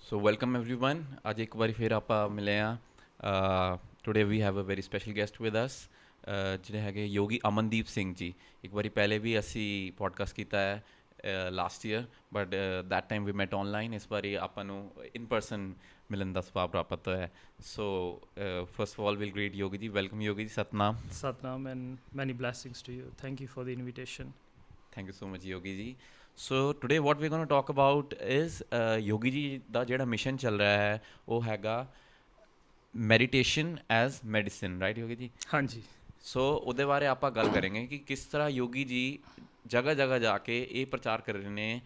So welcome everyone. ਅੱਜ ਇੱਕ ਵਾਰੀ ਫਿਰ ਆਪਾਂ ਮਿਲੇ ਆ today we have a very special guest with us ਜਿਹੜੇ ਹੈਗੇ ਯੋਗੀ ਅਮਨਦੀਪ ਸਿੰਘ ਜੀ. ਇੱਕ ਵਾਰੀ ਪਹਿਲੇ ਵੀ ਅਸੀਂ ਪੋਡਕਾਸਟ ਕੀਤਾ ਹੈ last year, but that time we met online. ਇਸ ਵਾਰੀ ਆਪਾਂ ਨੂੰ ਇਨ ਪਰਸਨ ਮਿਲਣ ਦਾ ਸੁਭਾਅ ਪ੍ਰਾਪਤ ਹੋਇਆ. So first of all will greet Yogi ji. Welcome ਯੋਗੀ ਜੀ. Satnam. Satnam, and many blessings to you. Thank you for the invitation. Thank you so much, Yogi ji. So today what we're going to talk about is Yogi ji ਦਾ ਜਿਹੜਾ mission ਚੱਲ ਰਿਹਾ ਹੈ ਉਹ ਹੈਗਾ meditation as medicine, right ਯੋਗੀ ਜੀ? ਹਾਂਜੀ. ਸੋ ਉਹਦੇ ਬਾਰੇ ਆਪਾਂ ਗੱਲ ਕਰਾਂਗੇ ਕਿ ਕਿਸ ਤਰ੍ਹਾਂ ਯੋਗੀ ਜੀ ਜਗ੍ਹਾ ਜਗ੍ਹਾ ਜਾ ਕੇ ਇਹ ਪ੍ਰਚਾਰ ਕਰ ਰਹੇ ਨੇ.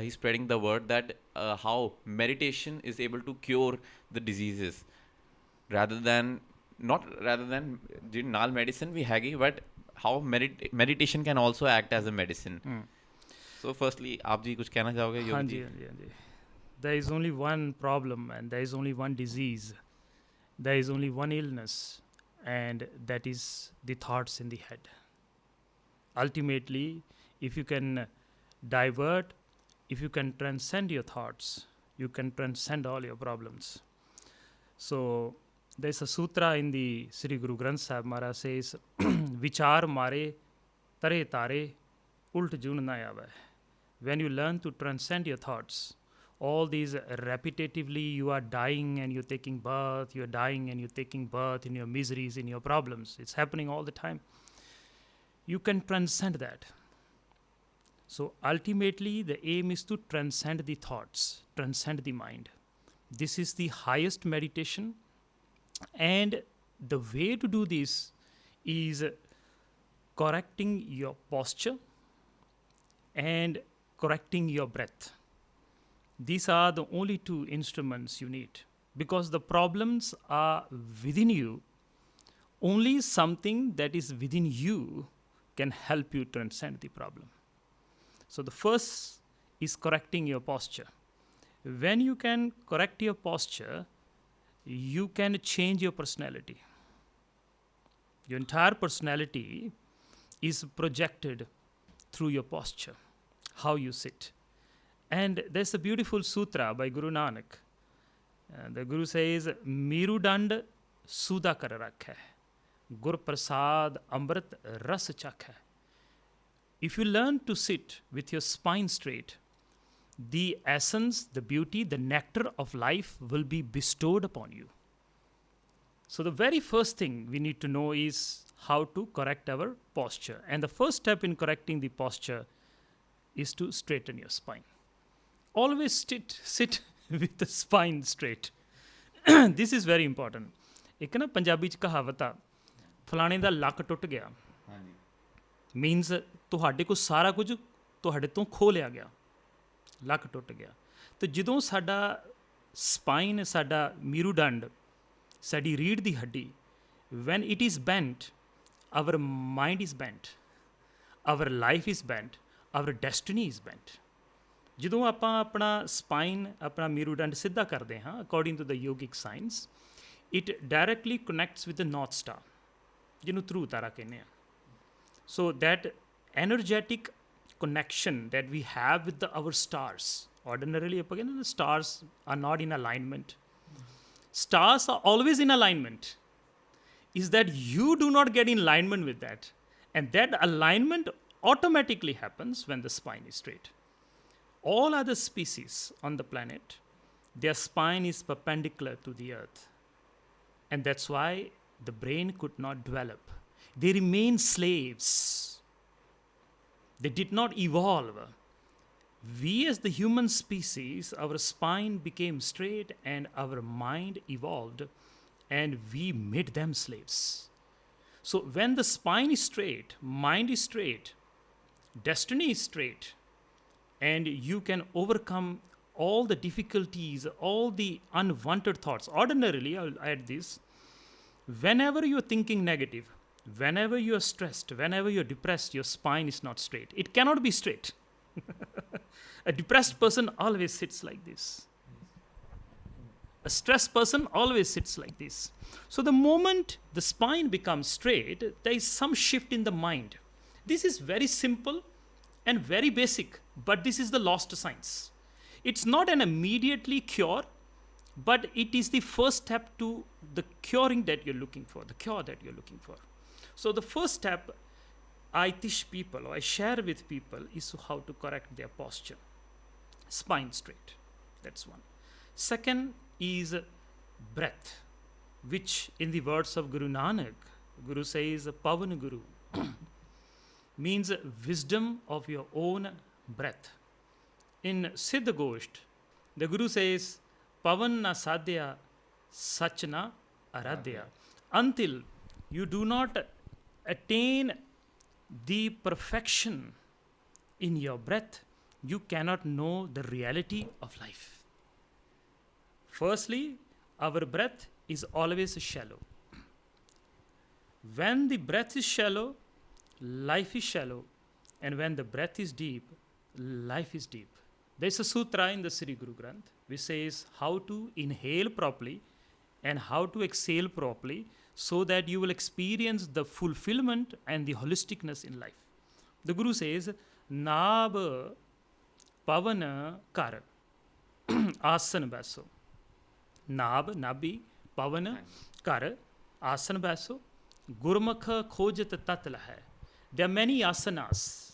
He spreading the word that how meditation is able to cure the diseases rather than ਜਿਹੜੀ ਨਾਲ ਮੈਡੀਸਿਨ ਵੀ ਹੈਗੀ, but how meditation can also act as a medicine. So firstly, aap ji kuch kehna chahoge Yogi ji? Hanji. There is only one problem and there is only one disease. There is only one illness, and that is the thoughts in the head. Ultimately, if you can divert, if you can transcend your thoughts, you can transcend all your problems. So there's a sutra in the Sri Guru Granth Sahib Maharaj says, Vichar mare tare tare ult jun na aave. When you learn to transcend your thoughts, all these repetitively you are dying and you're taking birth, you're dying and you're taking birth in your miseries, in your problems. It's happening all the time. You can transcend that. So ultimately the aim is to transcend the thoughts, transcend the mind. This is the highest meditation, and the way to do this is correcting your posture and correcting your breath. These are the only two instruments you need, because the problems are within you. Only something that is within you can help you transcend the problem. So the first is correcting your posture. When you can correct your posture, you can change your personality. Your entire personality is projected through your posture, how you sit. And there's a beautiful sutra by Guru Nanak. The Guru says, Mirudand Suda kar rakhe, Gur Prasad Amrit Ras chakhe. If you learn to sit with your spine straight, the essence, the beauty, the nectar of life will be bestowed upon you. So the very first thing we need to know is how to correct our posture. And the first step in correcting the posture is to straighten your spine. Always sit with the spine straight. This is very important. ਇੱਕ ਨਾ ਪੰਜਾਬੀ 'ਚ ਕਹਾਵਤ ਆ, ਫਲਾਣੇ ਦਾ ਲੱਕ ਟੁੱਟ ਗਿਆ, means ਤੁਹਾਡੇ ਕੋਲ ਸਾਰਾ ਕੁਝ ਤੁਹਾਡੇ ਤੋਂ ਖੋਹ ਲਿਆ ਗਿਆ, ਲੱਕ ਟੁੱਟ ਗਿਆ. ਤੇ ਜਦੋਂ ਸਾਡਾ ਸਪਾਈਨ, ਸਾਡਾ ਮੀਰੂਦੰਡ, ਸਾਡੀ ਰੀੜ੍ਹ ਦੀ ਹੱਡੀ, when it is bent, our mind is bent, our life is bent, our destiny is bent. ਜਦੋਂ ਆਪਾਂ ਆਪਣਾ ਸਪਾਈਨ, ਆਪਣਾ ਮੀਰੂਦੰਡ ਸਿੱਧਾ ਕਰਦੇ ਹਾਂ, according to the yogic science, it directly connects with the north star, ਜਿਹਨੂੰ ਧਰੂ ਤਾਰਾ ਕਹਿੰਦੇ ਆ. So that energetic connection that we have with our stars. Ordinarily, again, the stars are not in alignment. Stars are always in alignment. Is that you do not get in alignment with that. And that alignment automatically happens when the spine is straight. All other species on the planet, their spine is perpendicular to the earth. And that's why the brain could not develop. They remain slaves. They did not evolve. We as the human species, our spine became straight and our mind evolved, and we made them slaves. So when the spine is straight, mind is straight, destiny is straight, and you can overcome all the difficulties, all the unwanted thoughts. Ordinarily, I'll add this, whenever you're thinking negative, whenever you're stressed, whenever you're depressed, your spine is not straight. It cannot be straight. A depressed person always sits like this. A stressed person always sits like this. So the moment the spine becomes straight, there is some shift in the mind. This is very simple and very basic, but this is the lost science. It's not an immediately cure, But it is the first step to the curing that you're looking for, the cure that you're looking for. So the first step I teach people, or I share with people, is how to correct their posture. Spine straight. That's one. Second is breath, which in the words of Guru Nanak, Guru says, Pavan Guru, means wisdom of your own breath. In Siddha Gosht, the Guru says, Pavan na sadhya, sach na aradhya. Until you do not attain the perfection in your breath, you cannot know the reality of life. Firstly, our breath is always shallow. When the breath is shallow, life is shallow. And when the breath is deep, life is deep. There's a sutra in the Sri Guru Granth which says how to inhale properly and how to exhale properly so that you will experience the fulfillment and the holisticness in life. The Guru says, Nab Pavana Kar Asan Baso. Nab, Nabi, Pavana Kar Asan Baso. Gurmukha Khojat Tatla hai. There are many asanas.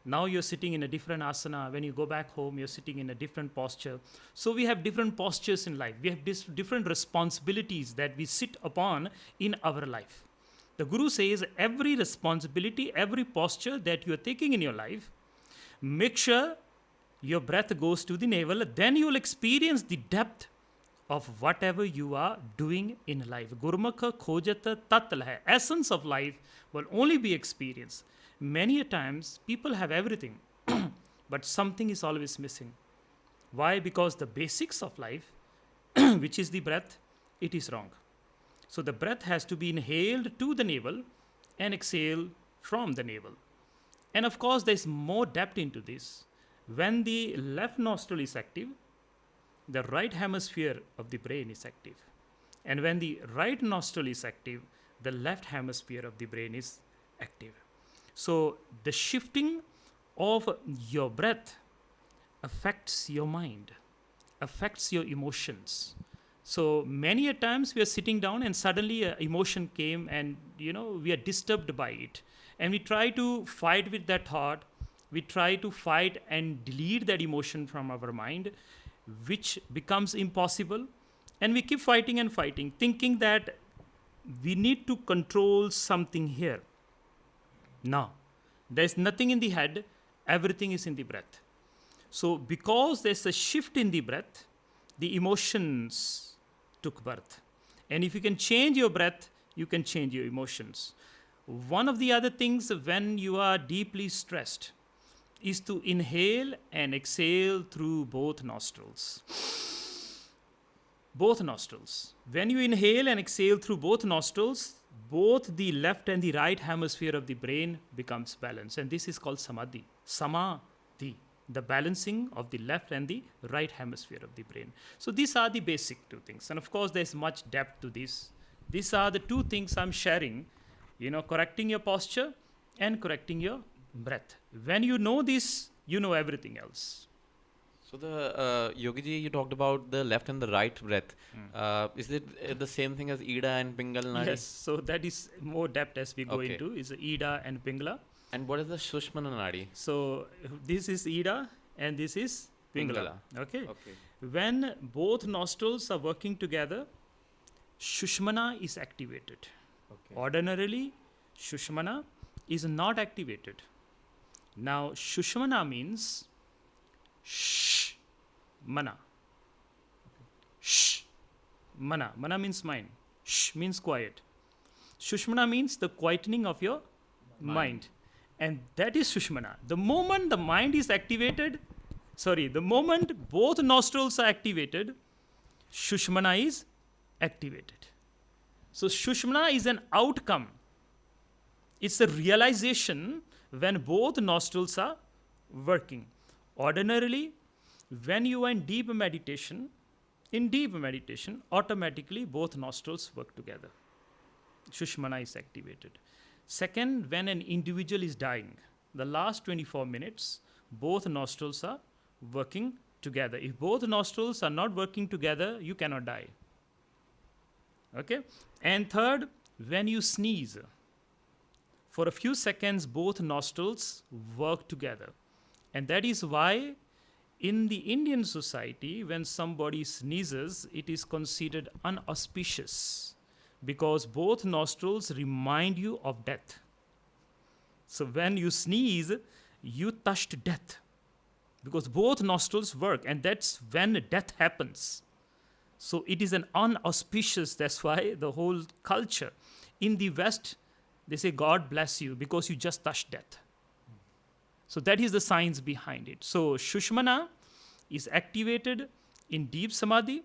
Now you're sitting in a different asana. When you go back home, you're sitting in a different posture. So we have different postures in life. We have different responsibilities that we sit upon in our life. The Guru says every responsibility, every posture that you are taking in your life, make sure your breath goes to the navel. Then you will experience the depth of whatever you are doing in life. Gurmukha khojata tatla hai. Essence of life will only be experienced. Many a times people have everything, but something is always missing. Why? Because the basics of life, which is the breath, it is wrong. So the breath has to be inhaled to the navel and exhaled from the navel. And of course, there's more depth into this. When the left nostril is active, the right hemisphere of the brain is active. And when the right nostril is active, the left hemisphere of the brain is active. So the shifting of your breath affects your mind, affects your emotions. So many a times we are sitting down and suddenly an emotion came and we are disturbed by it. And we try to fight with that thought. We try to fight and delete that emotion from our mind, which becomes impossible. And we keep fighting and fighting, thinking that we need to control something here. No, there's nothing in the head, everything is in the breath. So because there's a shift in the breath, the emotions took birth. And if you can change your breath, you can change your emotions. One of the other things when you are deeply stressed is to inhale and exhale through both nostrils. Both nostrils. When you inhale and exhale through both nostrils, both the left and the right hemisphere of the brain becomes balanced. And this is called samadhi. Samadhi. The balancing of the left and the right hemisphere of the brain. So these are the basic two things. And of course, there's much depth to this. These are the two things I'm sharing. Correcting your posture and correcting your breath. When you know this, you know everything else. So the Yogi ji, you talked about the left and the right breath. Is it the same thing as Ida and Pingala Nadi? Yes, so that is more depth as we go into, is Ida and Pingala. And what is the Sushmana Nadi? So this is Ida and this is Pingala. Okay. When both nostrils are working together, Sushmana is activated. Ordinarily, Sushmana is not activated. Now, Sushmana means shh, mana. Shh, mana. Mana means mind. Shh means quiet. Sushmana means the quietening of your mind. And that is Sushmana. The moment the mind is activated, the moment both nostrils are activated, Sushmana is activated. So Sushmana is an outcome. It's a realization when both nostrils are working. Ordinarily, when you are in deep meditation, automatically both nostrils work together. Sushmana is activated. Second, when an individual is dying, the last 24 minutes, both nostrils are working together. If both nostrils are not working together, you cannot die. Okay? And third, when you sneeze, for a few seconds, both nostrils work together. And that is why in the Indian society, when somebody sneezes, it is considered unauspicious because both nostrils remind you of death. So when you sneeze, you touched death because both nostrils work, and that's when death happens. So it is an unauspicious, that's why the whole culture. In the West, they say, God bless you because you just touched death. So that is the science behind it. So Shushmana is activated in deep samadhi.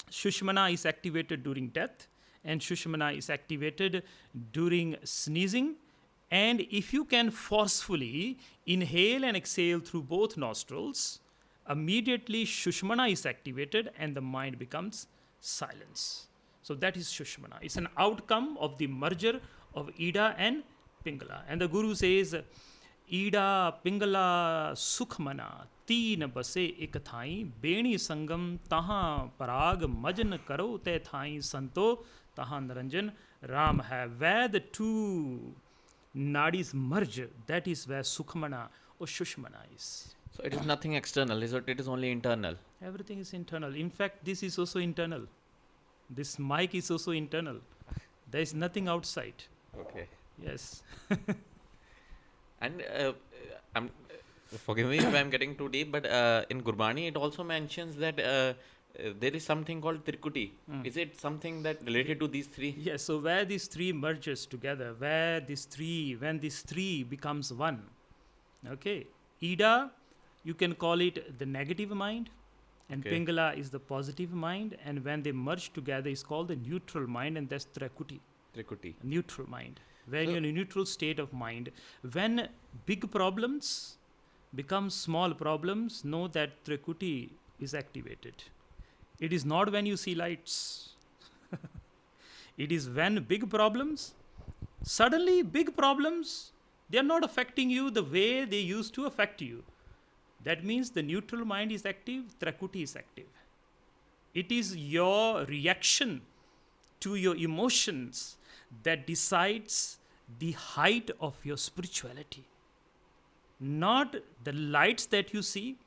Shushmana is activated during death. And Shushmana is activated during sneezing. And if you can forcefully inhale and exhale through both nostrils, immediately Shushmana is activated and the mind becomes silence. So that is Shushmana. It's an outcome of the merger of Ida and Pingala. And the Guru says, Ida, Pingala, Sukhmana, teen base ek thai, beni sangam, taha parag, majan karo te thai, santo, taha naranjan, Ram hai. Where the two nadis merge, that is where Sukhmana or Shushmana is. So it is nothing external, it is only internal. Everything is internal. In fact, this is also internal. This mic is also internal. There is nothing outside. Okay. Yes. And forgive me if I'm getting too deep, but in Gurbani it also mentions that there is something called Trikuti. Is it something that related to these three? Yes, so where these three merges together, when these three becomes one. Okay. Ida, you can call it the negative mind, and Okay. Pingala is the positive mind, and when they merge together, it's called the neutral mind, and that's Trikuti, Trikuti. neutral mind. When So- you're in a neutral state of mind, when big problems become small problems, know that Trikuti is activated. It is not when you see lights. It is when big problems, suddenly big problems, they are not affecting you the way they used to affect you. That means the neutral mind is active, Trikuti is active. It is your reaction to your emotions that decides the height of your spirituality. Not the lights that you see,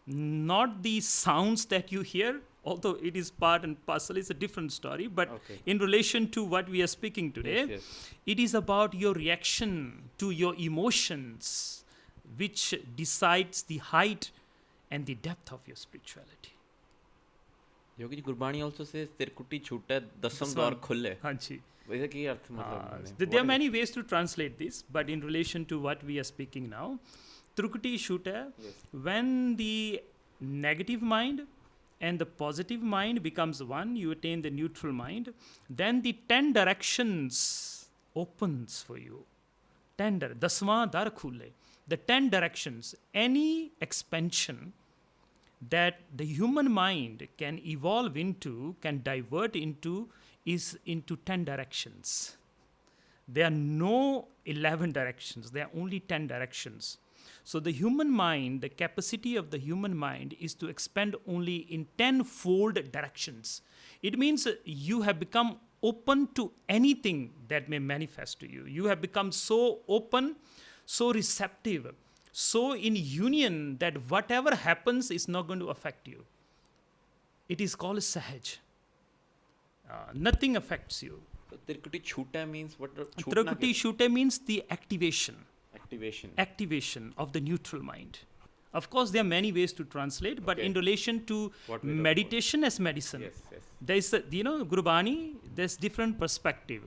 not the sounds that you hear, although it is part and parcel, it's a different story. But Okay. in relation to what we are speaking today, Yes. it is about your reaction to your emotions, which decides the height and the depth of your spirituality. Yogi ji, Gurbani also says Tirkuti chhutta dasam Dasam. dwar khulle. Hanji. वैसे की अर्थ मतलब There are many ways to translate this, but in relation to what we are speaking now, Trikuti Shuta, Yes. when the negative mind and the positive mind becomes one, you attain the neutral mind, then the 10 directions opens for you. 10 dasma dar khule. The 10 directions, any expansion that the human mind can evolve into, can divert into, is into 10 directions. There are no 11 directions, there are only 10 directions. So the human mind, the capacity of the human mind is to expand only in 10-fold directions. It means you have become open to anything that may manifest to you. You have become so open, so receptive, so in union that whatever happens is not going to affect you. It is called Sahaj. Nothing affects you. Tirkuti chhutta means what? Trikuti Shute means the activation of the neutral mind. Of course, there are many ways to translate, but Okay. in relation to What we talk meditation as medicine, Yes, yes. there is, Gurbani, there's different perspective.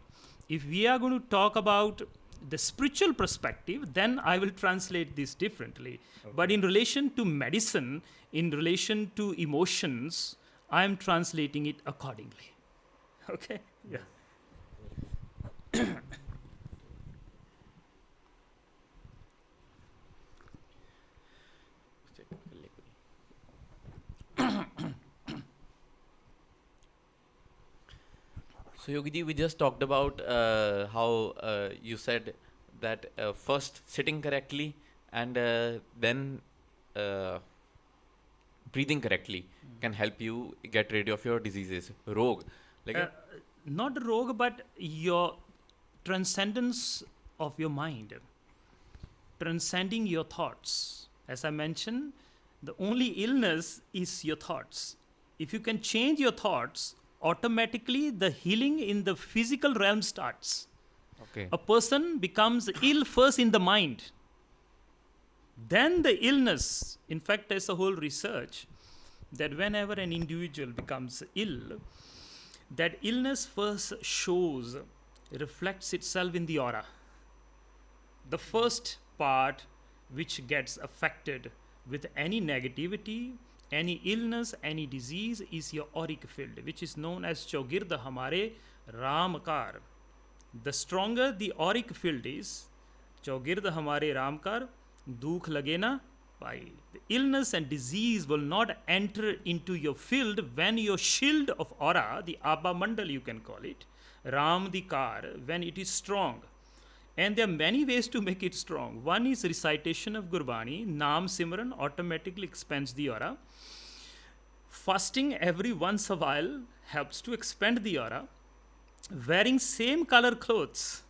If we are going to talk about the spiritual perspective, then I will translate this differently. But in relation to medicine, in relation to emotions, I am translating it accordingly. Okay? Yeah. So Yogi ji, we just talked about how you said that first sitting correctly and then breathing correctly can help you get rid of your diseases. Rog, like Not rogue, but your transcendence of your mind, transcending your thoughts. As I mentioned, the only illness is your thoughts. If you can change your thoughts, automatically the healing in the physical realm starts. okay, A person becomes ill first in the mind, then the illness. In fact, there's a whole research that whenever an individual becomes ill, that illness first shows, reflects itself in the aura. The first part which gets affected with any negativity, any illness, any disease is your auric field, which is known as Chogirda Hamare Ramkar. The stronger the auric field is, Chogirda Hamare Ramkar, Dukh Lagena, by the illness and disease will not enter into your field when your shield of aura, the Abba Mandal you can call it, Ram the Kar, when it is strong. And there are many ways to make it strong. One is recitation of Gurbani, Naam Simran automatically expands the aura. Fasting every once a while helps to expand the aura. Wearing same color clothes.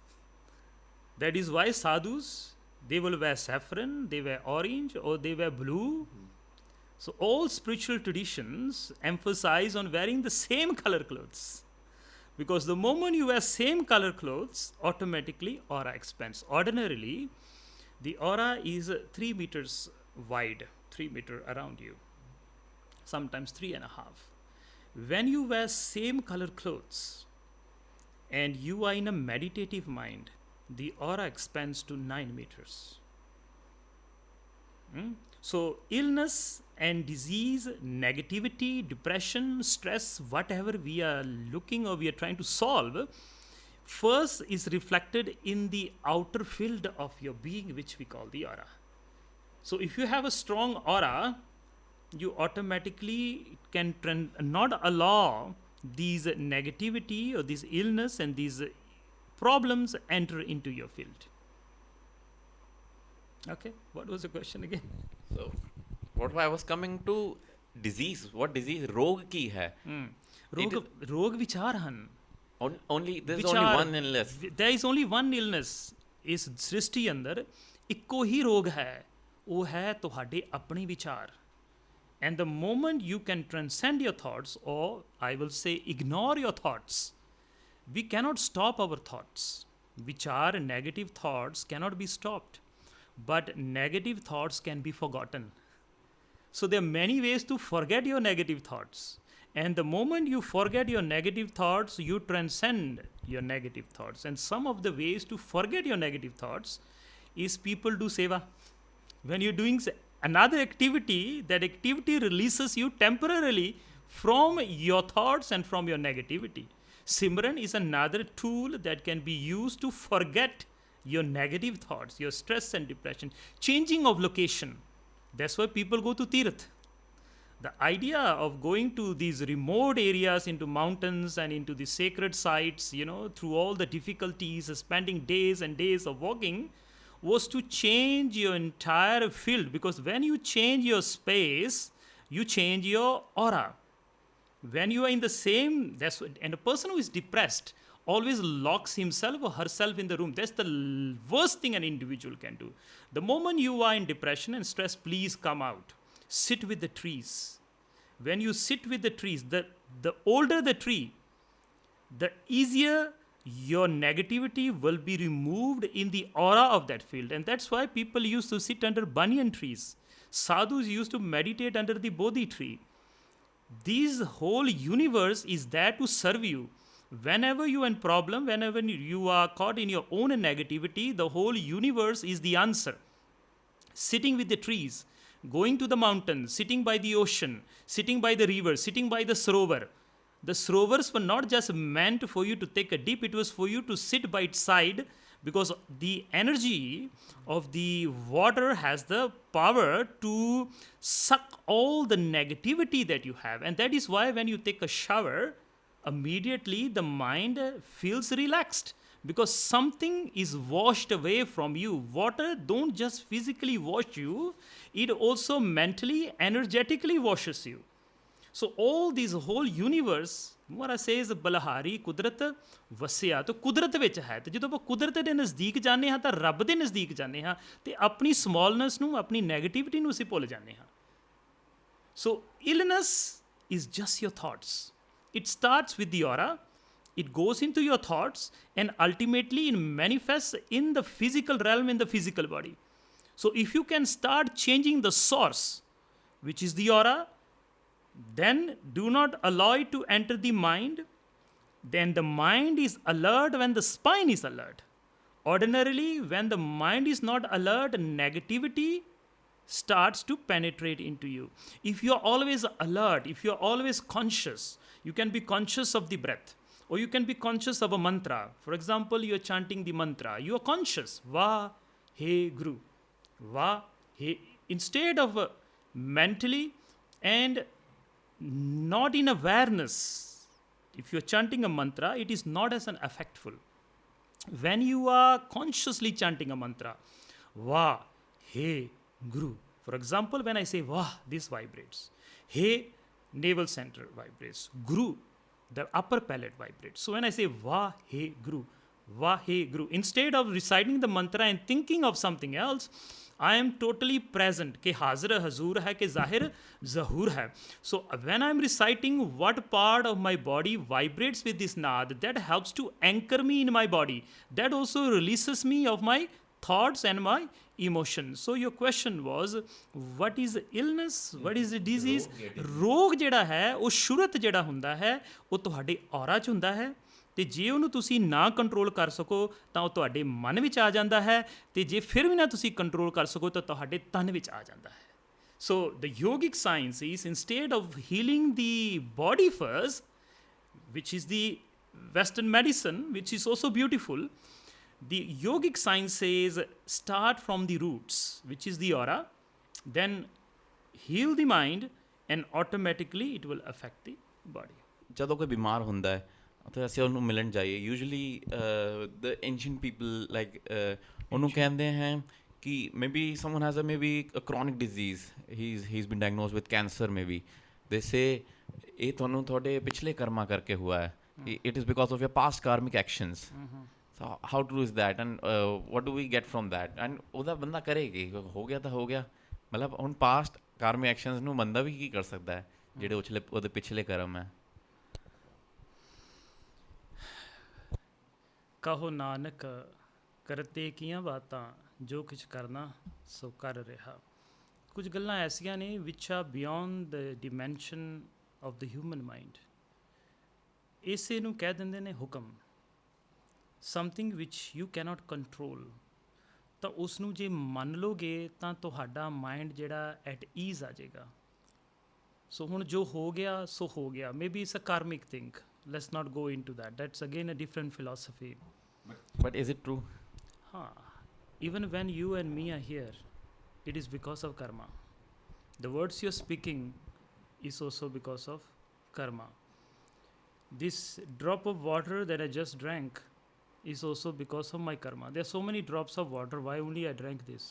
That is why sadhus, they will wear saffron, they wear orange, or they wear blue. So all spiritual traditions emphasize on wearing the same color clothes. Because the moment you wear same color clothes, automatically aura expands. Ordinarily, the aura is 3 meters wide, 3 meter around you, sometimes 3.5. When you wear same color clothes and you are in a meditative mind, the aura expands to 9 meters. So illness and disease, negativity, depression, stress, whatever we are looking or we are trying to solve, first is reflected in the outer field of your being, which we call the aura. So if you have a strong aura, you automatically can not allow these negativity or this illness and these problems enter into your field. Okay, what was the question again? so what I was coming to, disease, what disease? Rog ki hai. रोग विचार हन. Only there's विचार, only one illness. There is only one illness. इस सृष्टि अंदर ਇੱਕੋ ਹੀ ਰੋਗ ਹੈ, ਉਹ ਹੈ ਤੁਹਾਡੇ ਆਪਣੇ ਵਿਚਾਰ. And the moment you can transcend your thoughts, or I will say ignore your thoughts, we cannot stop our thoughts. Vichar, negative thoughts cannot be stopped, but negative thoughts can be forgotten. So there are many ways to forget your negative thoughts. And the moment you forget your negative thoughts, you transcend your negative thoughts. And some of the ways to forget your negative thoughts is people do seva. When you're doing another activity, that activity releases you temporarily from your thoughts and from your negativity. Simran is another tool that can be used to forget your negative thoughts, your stress and depression. Changing of location. That's why people go to Tirth. The idea of going to these remote areas, into mountains and into the sacred sites, through all the difficulties, spending days and days of walking, was to change your entire field. Because when you change your space, you change your aura. When you are in the same, and a person who is depressed always locks himself or herself in the room. That's the worst thing an individual can do. The moment you are in depression and stress, please come out. Sit with the trees. When you sit with the trees, the older the tree, the easier your negativity will be removed in the aura of that field. And that's why people used to sit under banyan trees. Sadhus used to meditate under the bodhi tree. This whole universe is there to serve you. Whenever you are in problem, whenever you are caught in your own negativity, the whole universe is the answer. Sitting with the trees, going to the mountains, sitting by the ocean, sitting by the river, sitting by the sarovar. The sarovars were not just meant for you to take a dip, it was for you to sit by its side, because the energy of the water has the power to suck all the negativity that you have. And that is why when you take a shower, immediately the mind feels relaxed, because something is washed away from you. Water don't just physically wash you, it also mentally, energetically washes you. So all this whole universe, what I say is ਬਲਹਾਰੀ ਕੁਦਰਤ ਵਸਿਆ ਤਾਂ ਕੁਦਰਤ ਵਿੱਚ ਹੈ, ਤੇ ਜਦੋਂ ਆਪਾਂ ਕੁਦਰਤ ਦੇ ਨਜ਼ਦੀਕ ਜਾਂਦੇ ਹਾਂ ਤਾਂ ਰੱਬ ਦੇ ਨਜ਼ਦੀਕ ਜਾਂਦੇ ਹਾਂ, ਤੇ ਆਪਣੀ ਸਮੋਲਨੈਸ ਨੂੰ, ਆਪਣੀ ਨੈਗੇਟਿਵਿਟੀ ਨੂੰ ਅਸੀਂ ਭੁੱਲ ਜਾਂਦੇ ਹਾਂ. So illness is just your thoughts. It starts with the aura, it goes into your thoughts, and ultimately it manifests in the physical realm, in the physical body. So if you can start changing the source, which is the aura, then do not allow it to enter the mind. Then the mind is alert when the spine is alert. Ordinarily, when the mind is not alert, negativity starts to penetrate into you. If you are always alert, if you are always conscious, you can be conscious of the breath, or you can be conscious of a mantra. For example, you are chanting the mantra, you are conscious, Va He Guru, Va He. Instead of mentally and not in awareness, if you are chanting a mantra, it is not as an effectful. When you are consciously chanting a mantra, Va He Guru. For example, when I say Vah, this vibrates. He, navel center vibrates. Guru, the upper palate vibrates. So when I say Vah, He Guru, Vah, He Guru, instead of reciting the mantra and thinking of something else, I am totally present. Ke hazir hazur hai, ke zahir zahur hai. So when I am reciting, what part of my body vibrates with this naad, that helps to anchor me in my body. That also releases me of my thoughts and my emotions. So your question was, what is illness, what is the disease? ਰੋਗ ਜਿਹੜਾ ਹੈ ਉਹ ਸ਼ੁਰਤ ਜਿਹੜਾ ਹੁੰਦਾ ਹੈ ਉਹ ਤੁਹਾਡੇ ਔਰਾ 'ਚ ਹੁੰਦਾ ਹੈ, ਤੇ ਜੇ ਉਹਨੂੰ ਤੁਸੀਂ ਨਾ ਕੰਟਰੋਲ ਕਰ ਸਕੋ ਤਾਂ ਉਹ ਤੁਹਾਡੇ ਮਨ ਵਿੱਚ ਆ ਜਾਂਦਾ ਹੈ, ਤੇ ਜੇ ਫਿਰ ਵੀ ਨਾ ਤੁਸੀਂ ਕੰਟਰੋਲ ਕਰ ਸਕੋ ਤਾਂ ਤੁਹਾਡੇ ਤਨ ਵਿੱਚ ਆ ਜਾਂਦਾ ਹੈ. So the yogic science is, instead of healing the body first, which is the Western medicine, which is also beautiful, the yogic science says start from the roots, which is the aura, then heal the mind, and automatically it will affect the body. ਜਦੋਂ ਕੋਈ ਬਿਮਾਰ ਹੁੰਦਾ ਹੈ ਤਾਂ ਅਸੀਂ ਉਹਨੂੰ ਮਿਲਣ ਜਾਈਏ, usually the ancient people like ਉਹਨੂੰ ਕਹਿੰਦੇ ਹਨ ਕਿ maybe someone has a maybe a chronic disease, he been diagnosed with cancer, maybe they say ਇਹ ਤੁਹਾਨੂੰ ਤੁਹਾਡੇ ਪਿਛਲੇ ਕਰਮਾਂ ਕਰਕੇ ਹੁਆ ਹੈ, it is because of your past karmic actions. So how true is that, and what do we get from that? And ਉਹਦਾ ਬੰਦਾ ਕਰੇਗੀ, ਹੋ ਗਿਆ ਤਾਂ ਹੋ ਗਿਆ. ਮਤਲਬ ਹੁਣ ਪਾਸਟ ਕਾਰਮਿਕ ਐਕਸ਼ਨਸ ਨੂੰ ਬੰਦਾ ਵੀ ਕੀ ਕਰ ਸਕਦਾ ਹੈ ਜਿਹੜੇ ਉਹਦੇ ਪਿਛਲੇ ਕਰਮ ਹੈ. ਕਹੋ ਨਾਨਕ ਕਰਤੇ ਕੀਆਂ ਬਾਤਾਂ, ਜੋ ਕੁਛ ਕਰਨਾ ਸੋ ਕਰ ਰਿਹਾ. ਕੁਝ ਗੱਲਾਂ ਐਸੀਆਂ ਨੇ ਵਿਚ ਆ beyond the dimension of the human mind. ਇਸੇ ਨੂੰ ਕਹਿ ਦਿੰਦੇ ਨੇ ਹੁਕਮ. Something which you cannot control. ਤਾਂ ਉਸ ਨੂੰ ਜੇ ਮੰਨ ਲਓਗੇ ਤਾਂ ਤੁਹਾਡਾ ਮਾਈਂਡ ਜਿਹੜਾ ਐਟ ਈਜ਼ ਆ ਜਾਏਗਾ. ਸੋ ਹੁਣ ਜੋ ਹੋ ਗਿਆ ਸੋ ਹੋ ਗਿਆ. Maybe it's a karmic thing. Let's not go into that. That's again a different philosophy. But is it true? ਹਾਂ, even when you and me are here, it is because of karma. The words you're speaking is also because of karma. This drop of water that I just drank is also because of my karma. There are so many drops of water, why only I drank this?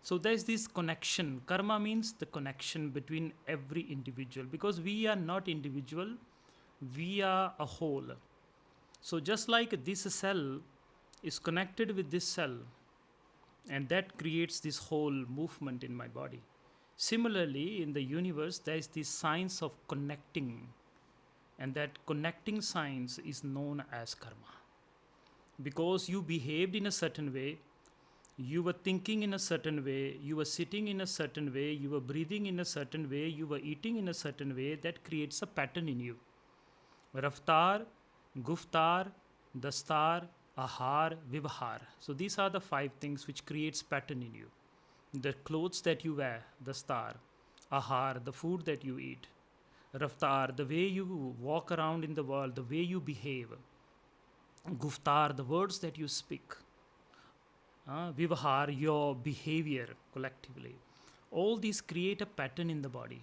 So there's this connection. Karma means the connection between every individual, because we are not individual, we are a whole. So just like this cell is connected with this cell, and that creates this whole movement in my body. Similarly, in the universe, there is this science of connecting, and that connecting science is known as karma. Because you behaved in a certain way, you were thinking in a certain way, you were sitting in a certain way, you were breathing in a certain way, you were eating in a certain way, that creates a pattern in you. Raftar, Guftar, Dastar, Ahar, Vivahar. So these are the 5 things which creates pattern in you. The clothes that you wear, Dastar. Ahar, the food that you eat. Raftar, the way you walk around in the world, the way you behave. Guftar, the words that you speak. Vivahar, your behavior collectively. All these create a pattern in the body.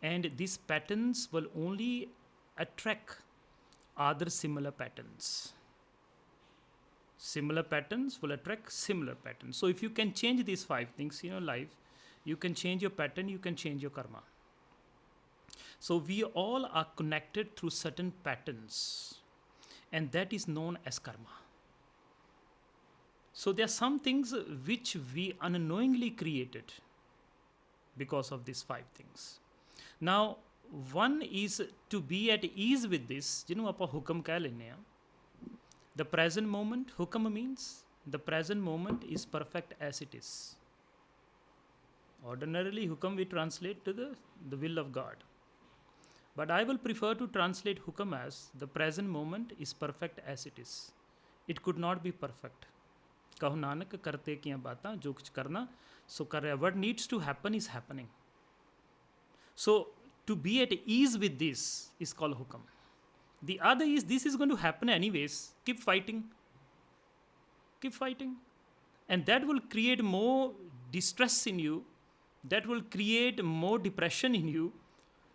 And these patterns will only attract other similar patterns. Similar patterns will attract similar patterns. So if you can change these 5 things in your life, you can change your pattern, you can change your karma. So we all are connected through certain patterns, and that is known as karma. So there are some things which we unknowingly created because of these 5 things. Now, one is to be at ease with this, ਜਿਹਨੂੰ ਆਪਾਂ ਹੁਕਮ ਕਹਿ ਲੈਂਦੇ ਹਾਂ. The present moment, hukam means the present moment is perfect as it is. Ordinarily, hukam we translate to the will of God. But I will prefer to translate hukam as the present moment is perfect as it is. It could not be perfect. Kahu Nanak karte kiyan baatan, jo kuch karna, so kar raha. What needs to happen is happening. So, to be at ease with this is called hukam. The other is this is going to happen anyways. Keep fighting. Keep fighting. And that will create more distress in you. That will create more depression in you.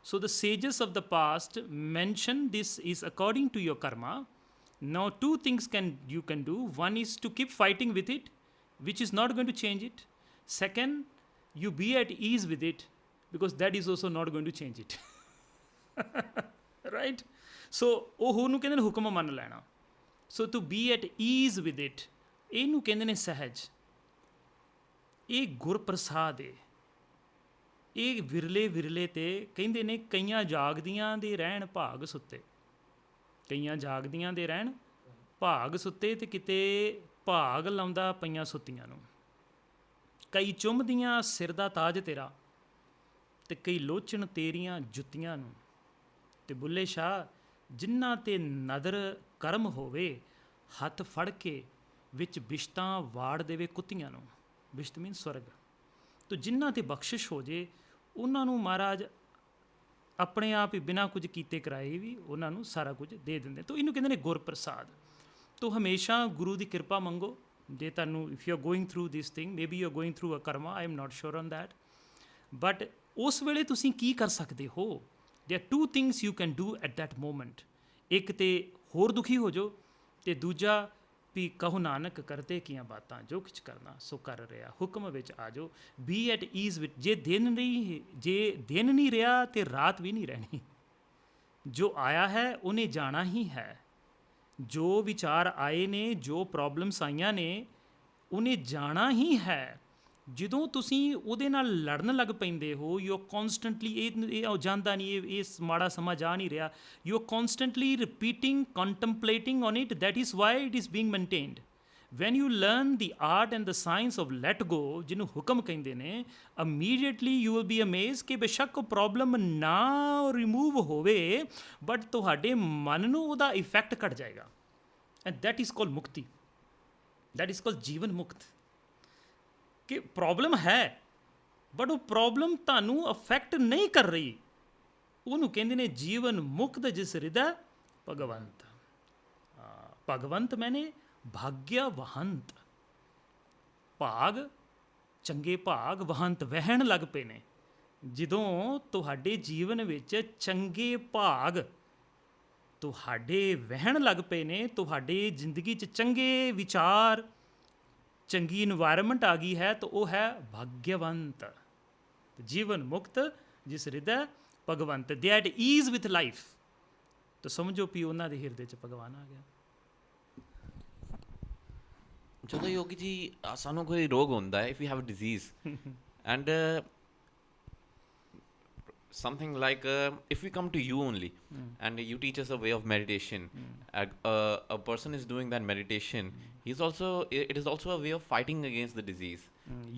So the sages of the past mention this is according to your karma. Now 2 things you can do. One is to keep fighting with it, which is not going to change it. Second, you be at ease with it, because that is also not going to change it. Right? So, ਉਹਨੂੰ ਕਹਿੰਦੇ ਨੇ ਹੁਕਮ ਮੰਨ ਲੈਣਾ. So to be at ease with it, ਇਹਨੂੰ ਕਹਿੰਦੇ ਨੇ ਸਹਿਜ. ਇਹ ਗੁਰਪ੍ਰਸਾਦ ਹੈ. ਇਹ ਵਿਰਲੇ ਵਿਰਲੇ ਤੇ ਕਹਿੰਦੇ ਨੇ ਕਈਆਂ ਜਾਗਦੀਆਂ ਦੇ ਰਹਿਣ ਭਾਗ ਸੁੱਤੇ. ਕਈਆਂ ਜਾਗਦੀਆਂ ਦੇ ਰਹਿਣ ਭਾਗ ਸੁੱਤੇ, ਤੇ ਕਿਤੇ ਭਾਗ ਲਾਉਂਦਾ ਪਈਆਂ ਸੁੱਤੀਆਂ ਨੂੰ. ਕਈ ਚੁੰਮਦੀਆਂ ਸਿਰ ਦਾ ਤਾਜ ਤੇਰਾ, ਤੇ ਕਈ ਲੋਚਣ ਤੇਰੀਆਂ ਜੁੱਤੀਆਂ ਨੂੰ. ਤੇ ਬੁੱਲੇ ਸ਼ਾਹ, ਜਿਨ੍ਹਾਂ ਤੇ ਨਦਰ ਕਰਮ ਹੋਵੇ, ਹੱਥ ਫੜ ਕੇ ਵਿੱਚ ਬਿਸ਼ਤਾਂ ਵਾੜ ਦੇਵੇ ਕੁੱਤੀਆਂ ਨੂੰ. ਬਿਸ਼ਤ ਮੀਨ ਸਵਰਗ. ਤੋ ਜਿਨ੍ਹਾਂ ਤੇ ਬਖਸ਼ਿਸ਼ ਹੋ ਜੇ, ਉਹਨਾਂ ਨੂੰ ਮਹਾਰਾਜ ਆਪਣੇ ਆਪ ਹੀ ਬਿਨਾਂ ਕੁਝ ਕੀਤੇ ਕਰਾਏ ਵੀ ਉਹਨਾਂ ਨੂੰ ਸਾਰਾ ਕੁਝ ਦੇ ਦਿੰਦੇ. ਤੋ ਇਹਨੂੰ ਕਹਿੰਦੇ ਨੇ ਗੁਰਪ੍ਰਸਾਦ. ਤੋ ਹਮੇਸ਼ਾ ਗੁਰੂ ਦੀ ਕਿਰਪਾ ਮੰਗੋ. ਜੇ ਤੁਹਾਨੂੰ if you are going through this thing, maybe you are going through a karma, I am not sure on that, but ਉਸ ਵੇਲੇ ਤੁਸੀਂ ਕੀ ਕਰ ਸਕਦੇ ਹੋ? There are 2 things you can do at that moment. ਇੱਕ ਤੇ ਹੋਰ ਦੁਖੀ ਹੋ ਜਾਓ, ਤੇ ਦੂਜਾ ਵੀ ਕਹੋ ਨਾਨਕ ਕਰਤੇ ਕੀਆਂ ਬਾਤਾਂ, ਜੋ ਕੁਛ ਕਰਨਾ ਸੋ ਕਰ ਰਿਹਾ. ਹੁਕਮ ਵਿੱਚ ਆ ਜਾਓ. Be at ease with. ਜੇ ਦਿਨ ਨਹੀਂ ਰਿਹਾ ਤੇ ਰਾਤ ਵੀ ਨਹੀਂ ਰਹਿਣੀ. ਜੋ ਆਇਆ ਹੈ ਉਹਨੇ ਜਾਣਾ ਹੀ ਹੈ. ਜੋ ਵਿਚਾਰ ਆਏ ਨੇ, ਜੋ ਪ੍ਰੋਬਲਮਸ ਆਈਆਂ ਨੇ, ਉਹਨੇ ਜਾਣਾ ਹੀ ਹੈ. ਜਦੋਂ ਤੁਸੀਂ ਉਹਦੇ ਨਾਲ ਲੜਨ ਲੱਗ ਪੈਂਦੇ ਹੋ, ਯੂ ਆਰ ਕੌਨਸਟੈਂਟਲੀ ਇਹ ਜਾਂਦਾ ਨਹੀਂ, ਇਹ ਮਾੜਾ ਸਮਾਂ ਜਾ ਨਹੀਂ ਰਿਹਾ, you are constantly repeating, contemplating on it. That is why it is being maintained. When you learn the art and the science of let go, ਜਿਹਨੂੰ ਹੁਕਮ ਕਹਿੰਦੇ ਨੇ, immediately you will be amaze ਕਿ ਬੇਸ਼ੱਕ ਉਹ ਪ੍ਰੋਬਲਮ ਨਾ remove ਹੋਵੇ, but ਤੁਹਾਡੇ ਮਨ ਨੂੰ ਉਹਦਾ ਇਫੈਕਟ ਘਟ ਜਾਏਗਾ. ਐਂਡ ਦੈਟ ਇਜ਼ ਕਾਲਡ ਮੁਕਤੀ. ਦੈਟ ਇਜ਼ ਕਾਲਡ ਜੀਵਨ ਮੁਕਤ. ਕਿ ਪ੍ਰੋਬਲਮ ਹੈ, ਬਟ ਉਹ ਪ੍ਰੋਬਲਮ ਤੁਹਾਨੂੰ ਅਫੈਕਟ ਨਹੀਂ ਕਰ ਰਹੀ. ਉਹਨੂੰ ਕਹਿੰਦੇ ਨੇ ਜੀਵਨ ਮੁਕਤ ਜਿਸ ਹਿਰਦੈ ਭਗਵੰਤ. ਭਗਵੰਤ ਮੈਨੇ ਭਾਗਿਆਵਹੰਤ. ਭਾਗ, ਚੰਗੇ ਭਾਗ, ਵਹੰਤ ਵਹਿਣ ਲੱਗ ਪਏ ਨੇ. ਜਦੋਂ ਤੁਹਾਡੇ ਜੀਵਨ ਵਿੱਚ ਚੰਗੇ ਭਾਗ ਤੁਹਾਡੇ ਵਹਿਣ ਲੱਗ ਪਏ ਨੇ, ਤੁਹਾਡੇ ਜ਼ਿੰਦਗੀ 'ਚ ਚੰਗੇ ਵਿਚਾਰ, ਚੰਗੀ ਇਨਵਾਇਰਮੈਂਟ ਆ ਗਈ ਹੈ, ਤਾਂ ਉਹ ਹੈ ਭਾਗਯਵੰਤ. ਜੀਵਨ ਮੁਕਤ ਜਿਸ ਹਿਰਦੈ ਭਗਵੰਤ. ਦੇ ਐਟ ਈਜ਼ ਵਿਥ ਲਾਈਫ. ਤਾਂ ਸਮਝੋ ਵੀ ਉਹਨਾਂ ਦੇ ਹਿਰਦੇ 'ਚ ਭਗਵਾਨ ਆ ਗਿਆ. ਜਦੋਂ ਯੋਗੀ ਜੀ ਸਾਨੂੰ ਕੋਈ ਰੋਗ ਹੁੰਦਾ ਹੈ, if you have a disease and something like if we come to you only and you teach us a way of meditation, a person is doing that meditation, it is also a way of fighting against the disease.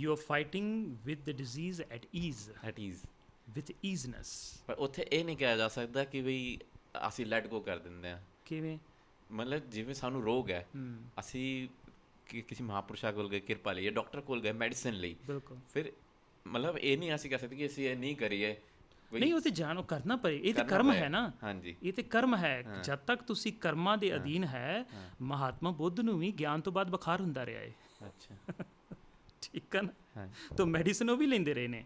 You are fighting with the disease at ease with easiness. ਪਰ ਉੱਥੇ ਇਹ ਨਹੀਂ ਕਿਹਾ ਜਾ ਸਕਦਾ ਕਿ ਬਈ ਅਸੀਂ ਲੈਟ ਗੋ ਕਰ ਦਿੰਦੇ ਹਾਂ. ਕਿਵੇਂ? ਮਤਲਬ ਜਿਵੇਂ ਸਾਨੂੰ ਰੋਗ ਹੈ, ਅਸੀਂ ਕਿਸੇ ਮਹਾਂਪੁਰਸ਼ਾਂ ਕੋਲ ਗਏ, ਕਿਰਪਾ ਲਈ, ਡਾਕਟਰ ਕੋਲ ਗਏ ਮੈਡੀਸਨ ਲਈ, ਬਿਲਕੁਲ, ਫਿਰ ਮਤਲਬ ਇਹ ਨਹੀਂ ਅਸੀਂ ਕਹਿ ਸਕਦੇ ਕਿ ਅਸੀਂ ਇਹ ਨਹੀਂ ਕਰੀਏ. ਨਹੀਂ, ਉਹ ਤੇ ਜਾਣੋ ਕਰਨਾ ਪਏ. ਇਹ ਤੇ ਕਰਮ ਹੈ ਨਾ. ਹਾਂਜੀ, ਇਹ ਤੇ ਕਰਮ ਹੈ. ਜਦ ਤੱਕ ਤੁਸੀਂ ਕਰਮਾਂ ਦੇ ਅਧੀਨ ਹੈ, ਮਹਾਤਮਾ ਬੁੱਧ ਨੂੰ ਵੀ ਗਿਆਨ ਤੋਂ ਬਾਅਦ ਬੁਖਾਰ ਹੁੰਦਾ ਰਿਹਾ ਹੈ. ਅੱਛਾ, ਠੀਕ ਹੈ ਨਾ. ਤਾਂ ਮੈਡੀਸਨ ਉਹ ਵੀ ਲੈਂਦੇ ਰਹੇ ਨੇ.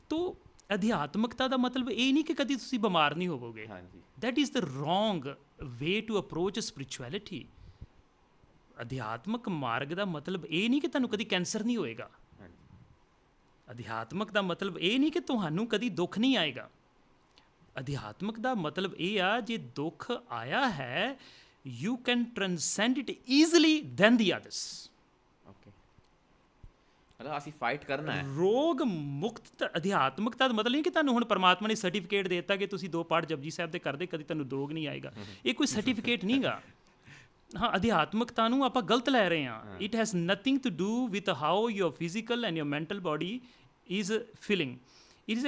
ਤੋ ਅਧਿਆਤਮਕਤਾ ਦਾ ਮਤਲਬ ਇਹ ਨਹੀਂ ਕਿ ਕਦੀ ਤੁਸੀਂ ਬਿਮਾਰ ਨਹੀਂ ਹੋਵੋਗੇ. That is the wrong way to approach spirituality. ਅਧਿਆਤਮਕ ਮਾਰਗ ਦਾ ਮਤਲਬ ਇਹ ਨਹੀਂ ਕਿ ਤੁਹਾਨੂੰ ਕਦੀ ਕੈਂਸਰ ਨਹੀਂ ਹੋਏਗਾ। ਅਧਿਆਤਮਕ ਦਾ ਮਤਲਬ ਇਹ ਨਹੀਂ ਕਿ ਤੁਹਾਨੂੰ ਕਦੀ ਦੁੱਖ ਨਹੀਂ ਆਏਗਾ। ਅਧਿਆਤਮਕ ਦਾ ਮਤਲਬ ਇਹ ਆ ਜੇ ਦੁੱਖ ਆਇਆ ਹੈ, you can transcend it easily than the others. Okay, ਮਤਲਬ ਅਸੀਂ ਫਾਈਟ ਕਰਨਾ ਹੈ। ਰੋਗ ਮੁਕਤ ਅਧਿਆਤਮਕਤਾ ਦਾ ਮਤਲਬ ਨਹੀਂ ਕਿ ਤੁਹਾਨੂੰ ਹੁਣ ਪਰਮਾਤਮਾ ਨੇ ਸਰਟੀਫਿਕੇਟ ਦੇ ਦਿੱਤਾ ਕਿ ਤੁਸੀਂ 2 ਪਾਠ ਜਪਜੀ ਸਾਹਿਬ ਦੇ ਕਰਦੇ ਕਦੀ ਤੁਹਾਨੂੰ ਰੋਗ ਨਹੀਂ ਆਏਗਾ। ਇਹ ਕੋਈ ਸਰਟੀਫਿਕੇਟ ਨਹੀਂ ਗਾ। ਹਾਂ, ਅਧਿਆਤਮਕਤਾ ਨੂੰ ਆਪਾਂ ਗਲਤ ਲੈ ਰਹੇ ਹਾਂ। It has nothing to do with how your physical and your mental body is feeling. It is